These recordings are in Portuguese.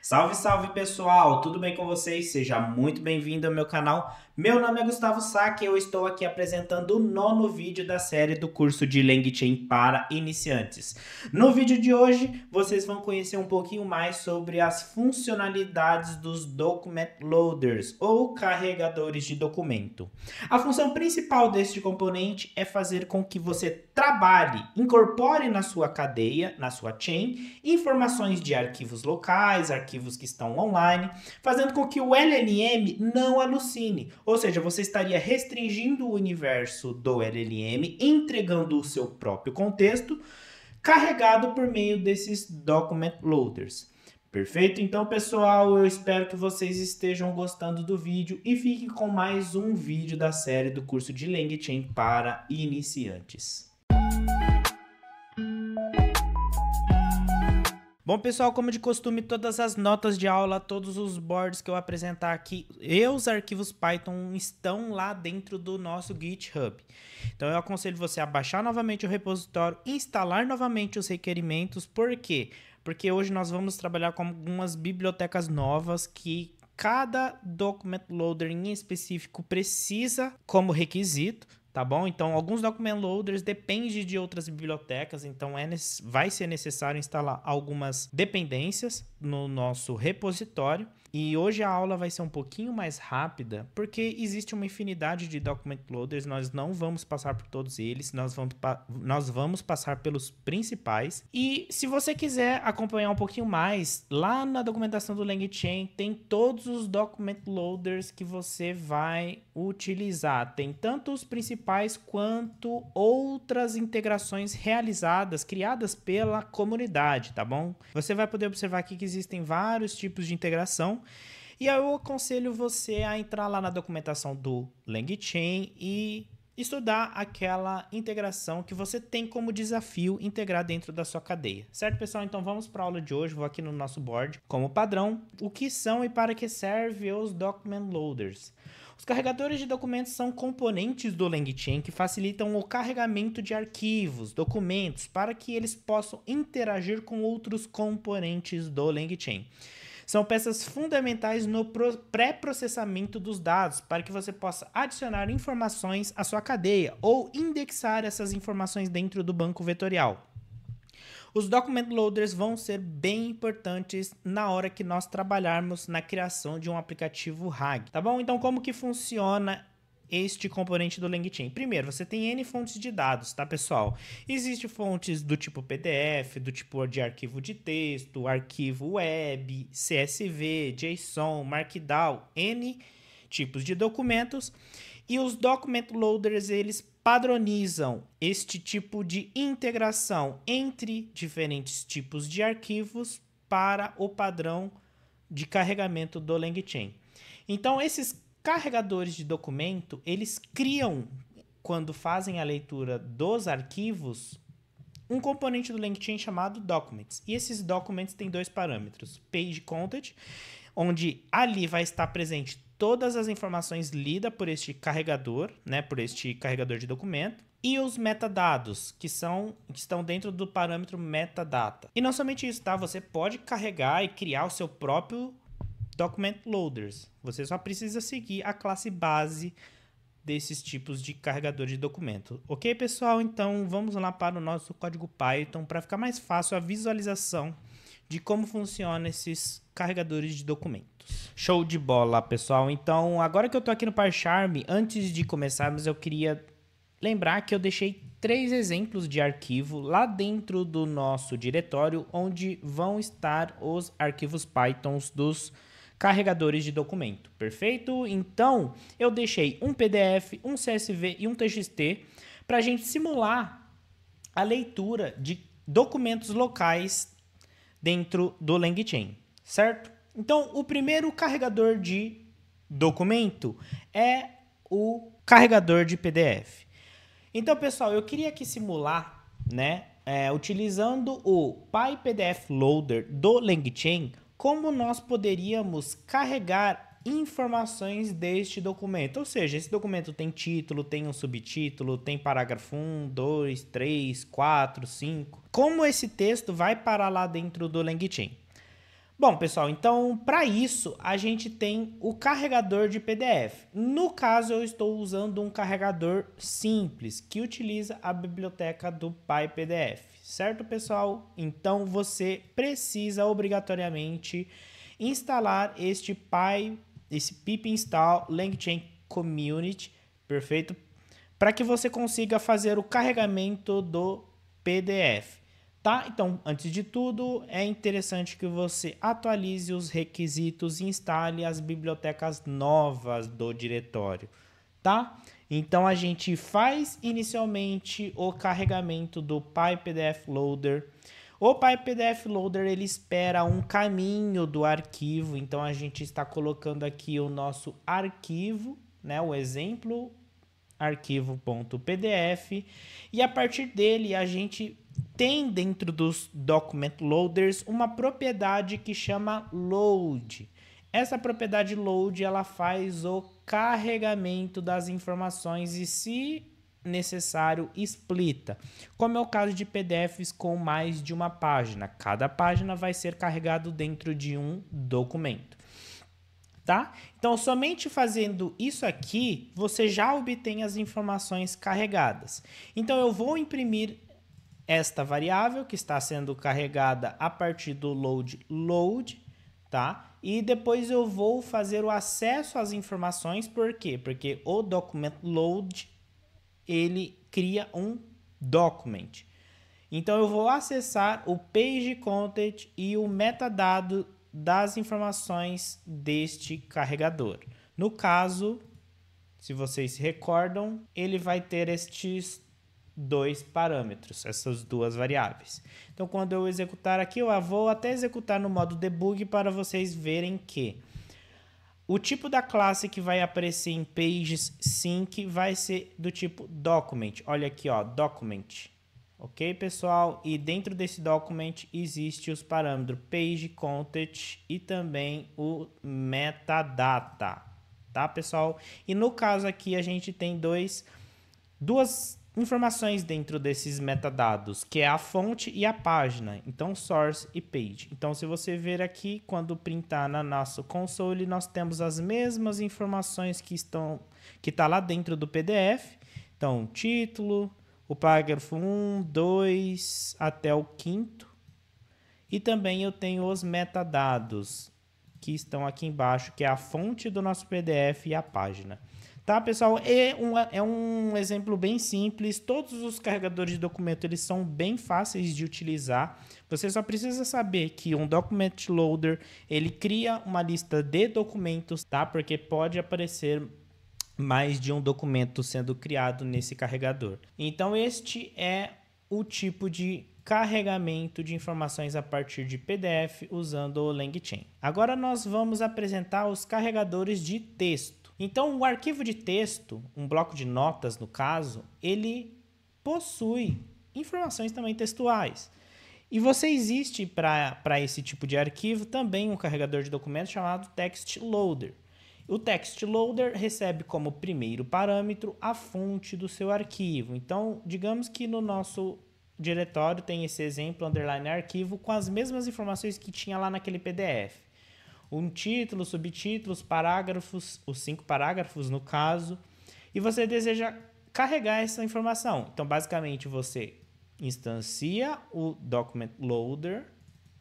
Salve, salve pessoal, tudo bem com vocês? Seja muito bem-vindo ao meu canal. Meu nome é Gustavo Sá e eu estou aqui apresentando o nono vídeo da série do curso de LangChain para iniciantes. No vídeo de hoje, vocês vão conhecer um pouquinho mais sobre as funcionalidades dos Document Loaders ou carregadores de documento. A função principal deste componente é fazer com que você trabalhe, incorpore na sua cadeia, na sua chain, informações de arquivos locais, arquivos que estão online, fazendo com que o LLM não alucine. Ou seja, você estaria restringindo o universo do LLM, entregando o seu próprio contexto, carregado por meio desses document loaders. Perfeito? Então, pessoal, eu espero que vocês estejam gostando do vídeo e fiquem com mais um vídeo da série do curso de LangChain para iniciantes. Bom, pessoal, como de costume, todas as notas de aula, todos os boards que eu apresentar aqui e os arquivos Python estão lá dentro do nosso GitHub. Então, eu aconselho você a baixar novamente o repositório, instalar novamente os requerimentos. Por quê? Porque hoje nós vamos trabalhar com algumas bibliotecas novas que cada document loader em específico precisa como requisito. Tá bom? Então, alguns document loaders dependem de outras bibliotecas, então vai ser necessário instalar algumas dependências no nosso repositório. E hoje a aula vai ser um pouquinho mais rápida, porque existe uma infinidade de document loaders, nós não vamos passar por todos eles, nós vamos passar pelos principais. E se você quiser acompanhar um pouquinho mais, lá na documentação do LangChain tem todos os document loaders que você vai utilizar. Tem tanto os principais quanto outras integrações realizadas, criadas pela comunidade, tá bom? Você vai poder observar aqui que existem vários tipos de integração. E eu aconselho você a entrar lá na documentação do LangChain e estudar aquela integração que você tem como desafio integrar dentro da sua cadeia. Certo, pessoal? Então vamos para a aula de hoje. Vou aqui no nosso board, como padrão, o que são e para que servem os document loaders. Os carregadores de documentos são componentes do LangChain que facilitam o carregamento de arquivos, documentos, para que eles possam interagir com outros componentes do LangChain. São peças fundamentais no pré-processamento dos dados, para que você possa adicionar informações à sua cadeia ou indexar essas informações dentro do banco vetorial. Os document loaders vão ser bem importantes na hora que nós trabalharmos na criação de um aplicativo RAG, tá bom? Então, como que funciona este componente do LangChain? Primeiro, você tem N fontes de dados, tá, pessoal? Existem fontes do tipo PDF, do tipo de arquivo de texto, arquivo web, CSV, JSON, Markdown, N tipos de documentos. E os document loaders, eles padronizam este tipo de integração entre diferentes tipos de arquivos para o padrão de carregamento do LangChain. Então, esses carregadores de documento, eles criam, quando fazem a leitura dos arquivos, um componente do LangChain chamado Documents. E esses Documents têm dois parâmetros. Page Content, onde ali vai estar presente todas as informações lidas por este carregador, né, por este carregador de documento, e os metadados, que estão dentro do parâmetro metadata. E não somente isso, tá? Você pode carregar e criar o seu próprio document loaders. Você só precisa seguir a classe base desses tipos de carregador de documento. Ok, pessoal? Então, vamos lá para o nosso código Python para ficar mais fácil a visualização de como funcionam esses carregadores de documentos. Show de bola, pessoal. Então, agora que eu tô aqui no PyCharm, antes de começarmos, eu queria lembrar que eu deixei 3 exemplos de arquivo lá dentro do nosso diretório, onde vão estar os arquivos Python dos carregadores de documento. Perfeito? Então, eu deixei um PDF, um CSV e um TXT para a gente simular a leitura de documentos locais dentro do LangChain, certo? Então, o primeiro carregador de documento é o carregador de PDF. Então, pessoal, eu queria aqui simular, né, utilizando o PyPDF Loader do LangChain, como nós poderíamos carregar informações deste documento. Ou seja, esse documento tem título, tem um subtítulo, tem parágrafo 1, 2, 3, 4, 5. Como esse texto vai parar lá dentro do LangChain? Bom, pessoal, então para isso a gente tem o carregador de PDF. No caso, eu estou usando um carregador simples que utiliza a biblioteca do PyPDF, certo, pessoal? Então você precisa obrigatoriamente instalar esse pip install LangChain Community, perfeito? Para que você consiga fazer o carregamento do PDF. Tá? Então, antes de tudo, é interessante que você atualize os requisitos e instale as bibliotecas novas do diretório, tá? Então, a gente faz inicialmente o carregamento do PyPDF Loader. O PyPDF Loader, ele espera um caminho do arquivo, então a gente está colocando aqui o nosso arquivo, né? O exemplo arquivo.pdf, e a partir dele a gente tem dentro dos document loaders uma propriedade que chama load. Essa propriedade load, ela faz o carregamento das informações e, se necessário, explita, como é o caso de PDFs com mais de uma página. Cada página vai ser carregado dentro de um documento. Tá? Então, somente fazendo isso aqui, você já obtém as informações carregadas. Então, eu vou imprimir esta variável que está sendo carregada a partir do load, tá? E depois eu vou fazer o acesso às informações. Por quê? Porque o document load, ele cria um document. Então, eu vou acessar o page content e o metadado das informações deste carregador. No caso, se vocês se recordam, ele vai ter estes dois parâmetros, essas duas variáveis. Então, quando eu executar aqui, eu vou até executar no modo debug para vocês verem que o tipo da classe que vai aparecer em PageSync vai ser do tipo document. Olha aqui, ó, document. Ok, pessoal? E dentro desse document existe os parâmetros page content e também o metadata, tá, pessoal? E no caso aqui a gente tem duas informações dentro desses metadados, que é a fonte e a página. Então, source e page. Então, se você ver aqui, quando printar na nosso console, nós temos as mesmas informações que tá lá dentro do PDF. Então, título, o parágrafo 1, 2 até o 5º. E também eu tenho os metadados que estão aqui embaixo, que é a fonte do nosso PDF e a página. Tá, pessoal? É um exemplo bem simples. Todos os carregadores de documento, eles são bem fáceis de utilizar. Você só precisa saber que um document loader, ele cria uma lista de documentos, tá? Porque pode aparecer mais de um documento sendo criado nesse carregador. Então, este é o tipo de carregamento de informações a partir de PDF usando o LangChain. Agora nós vamos apresentar os carregadores de texto. Então, o arquivo de texto, um bloco de notas no caso, ele possui informações também textuais. E existe para esse tipo de arquivo também um carregador de documentos chamado Text Loader. O Text Loader recebe como primeiro parâmetro a fonte do seu arquivo. Então, digamos que no nosso diretório tem esse exemplo, underline arquivo, com as mesmas informações que tinha lá naquele PDF. Um título, subtítulos, parágrafos, os 5 parágrafos no caso, e você deseja carregar essa informação. Então, basicamente, você instancia o Document Loader,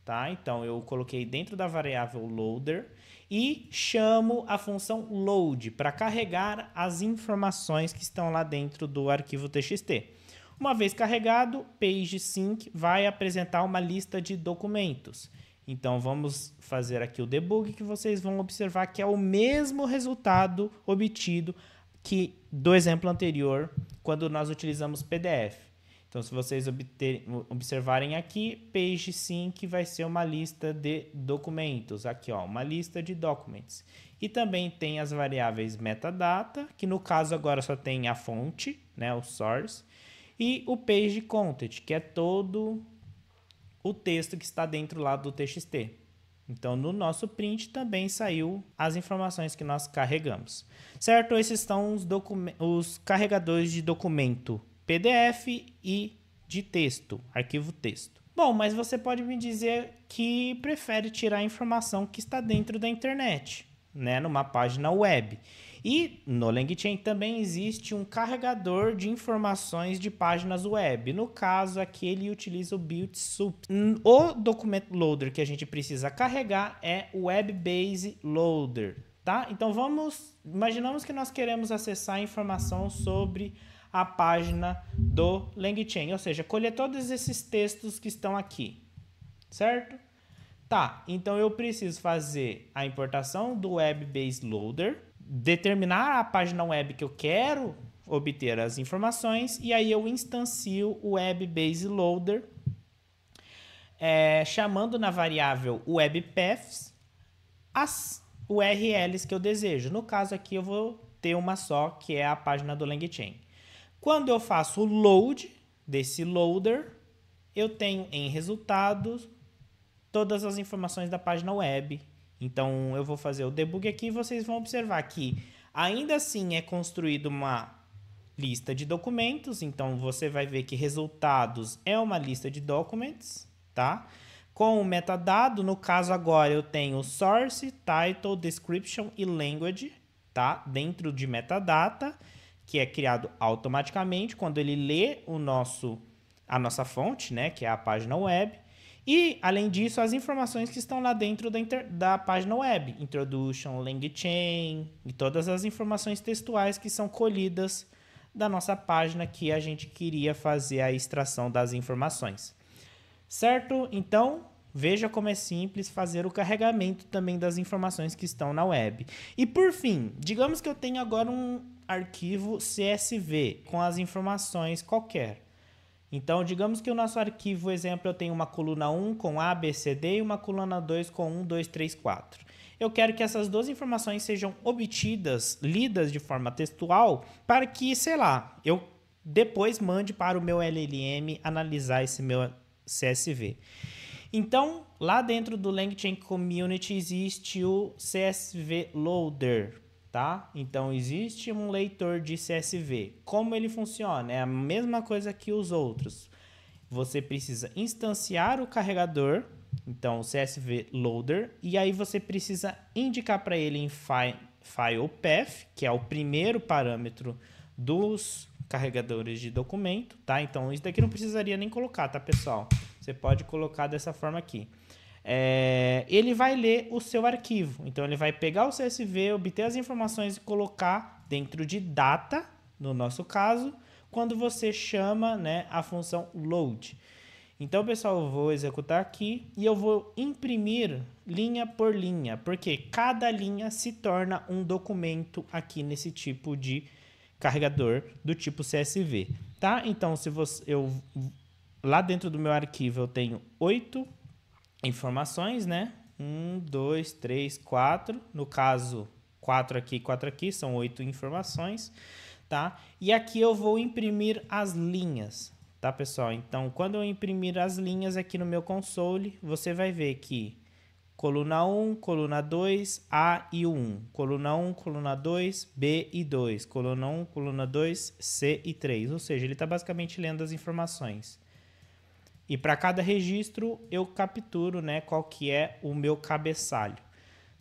tá? Então, eu coloquei dentro da variável Loader e chamo a função Load para carregar as informações que estão lá dentro do arquivo TXT. Uma vez carregado, PageSync vai apresentar uma lista de documentos. Então, vamos fazer aqui o debug, que vocês vão observar que é o mesmo resultado obtido que do exemplo anterior, quando nós utilizamos PDF. Então, se vocês observarem aqui, PageSync vai ser uma lista de documentos. Aqui, ó, uma lista de documents. E também tem as variáveis metadata, que no caso agora só tem a fonte, né, o source, e o page content, que é todo o texto que está dentro lá do TXT. Então, no nosso print também saiu as informações que nós carregamos. Certo? Esses são os carregadores de documento PDF e de texto, arquivo texto. Bom, mas você pode me dizer que prefere tirar a informação que está dentro da internet, né, numa página web. E no LangChain também existe um carregador de informações de páginas web. No caso aqui ele utiliza o BuildSoup. O documento loader que a gente precisa carregar é o Web Base Loader, tá? Então imaginamos que nós queremos acessar a informação sobre a página do LangChain, ou seja, colher todos esses textos que estão aqui, certo? Tá, então eu preciso fazer a importação do Web Base Loader, determinar a página web que eu quero obter as informações, e aí eu instancio o Web Base Loader, chamando na variável WebPaths as URLs que eu desejo. No caso aqui eu vou ter uma só, que é a página do LangChain. Quando eu faço o load desse loader, eu tenho em resultados todas as informações da página web. Então eu vou fazer o debug aqui e vocês vão observar que ainda assim é construída uma lista de documentos. Então você vai ver que resultados é uma lista de documents, tá? Com o metadado, no caso agora eu tenho source, title, description e language, tá? Dentro de metadata, que é criado automaticamente quando ele lê a nossa fonte, né? Que é a página web. E, além disso, as informações que estão lá dentro da página web. Introduction, LangChain e todas as informações textuais que são colhidas da nossa página que a gente queria fazer a extração das informações. Certo? Então, veja como é simples fazer o carregamento também das informações que estão na web. E, por fim, digamos que eu tenho agora um arquivo CSV com as informações qualquer. Então, digamos que o nosso arquivo, exemplo, eu tenho uma coluna 1 com A, B, C, D e uma coluna 2 com 1, 2, 3, 4. Eu quero que essas duas informações sejam obtidas, lidas de forma textual, para que, sei lá, eu depois mande para o meu LLM analisar esse meu CSV. Então, lá dentro do LangChain Community existe o CSV Loader. Tá? Então, existe um leitor de CSV. Como ele funciona? É a mesma coisa que os outros. Você precisa instanciar o carregador, então o CSV Loader, e aí você precisa indicar para ele em File Path, que é o primeiro parâmetro dos carregadores de documento. Tá? Então, isso daqui não precisaria nem colocar, tá, pessoal? Você pode colocar dessa forma aqui. Ele vai ler o seu arquivo. Então, ele vai pegar o CSV, obter as informações e colocar dentro de data, no nosso caso, quando você chama, né, a função load. Então, pessoal, eu vou executar aqui e eu vou imprimir linha por linha, porque cada linha se torna um documento aqui nesse tipo de carregador do tipo CSV. Tá? Então, lá dentro do meu arquivo eu tenho 8 informações, né? 1, 2, 3, 4. No caso, 4 aqui, são 8 informações, tá? E aqui eu vou imprimir as linhas, tá, pessoal? Então, quando eu imprimir as linhas aqui no meu console, você vai ver que coluna 1, coluna 2, A e 1. Coluna 1, coluna 2, B e 2. Coluna 1, coluna 2, C e 3. Ou seja, ele está basicamente lendo as informações. E para cada registro eu capturo, né, qual que é o meu cabeçalho,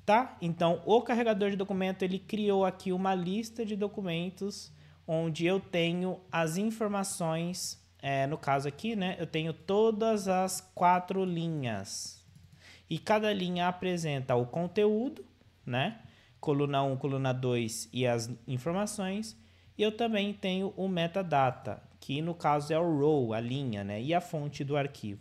tá? Então, o carregador de documento, ele criou aqui uma lista de documentos onde eu tenho as informações, no caso aqui, né, eu tenho todas as 4 linhas. E cada linha apresenta o conteúdo, né? Coluna 1, coluna 2 e as informações. E eu também tenho o metadata, que no caso é o row, a linha, né? E a fonte do arquivo.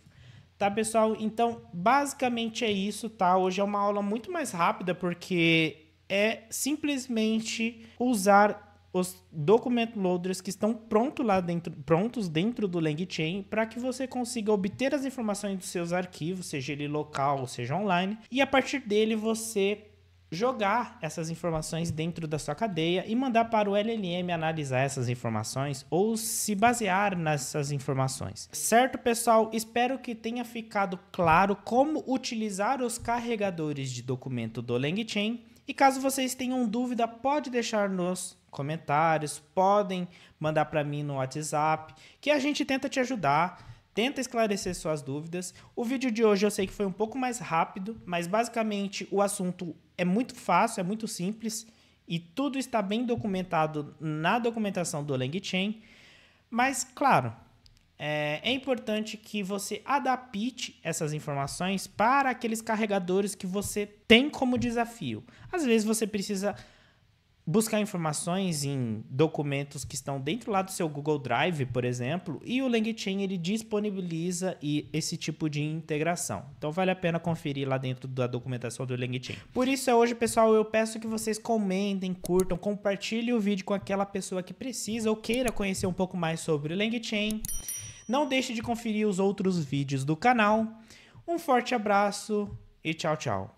Tá, pessoal? Então, basicamente é isso, tá? Hoje é uma aula muito mais rápida, porque é simplesmente usar os document loaders que estão prontos dentro do LangChain para que você consiga obter as informações dos seus arquivos, seja ele local ou seja online, e a partir dele você jogar essas informações dentro da sua cadeia e mandar para o LLM analisar essas informações ou se basear nessas informações. Certo, pessoal? Espero que tenha ficado claro como utilizar os carregadores de documento do LangChain. E caso vocês tenham dúvida, pode deixar nos comentários, podem mandar para mim no WhatsApp, que a gente tenta te ajudar. tenta esclarecer suas dúvidas. O vídeo de hoje eu sei que foi um pouco mais rápido, mas basicamente o assunto é muito fácil, é muito simples e tudo está bem documentado na documentação do LangChain. Mas, claro, é importante que você adapte essas informações para aqueles carregadores que você tem como desafio. Às vezes você precisa buscar informações em documentos que estão dentro lá do seu Google Drive, por exemplo, e o LangChain ele disponibiliza esse tipo de integração. Então vale a pena conferir lá dentro da documentação do LangChain. Por isso hoje, pessoal, eu peço que vocês comentem, curtam, compartilhem o vídeo com aquela pessoa que precisa ou queira conhecer um pouco mais sobre o LangChain. Não deixe de conferir os outros vídeos do canal. Um forte abraço e tchau, tchau.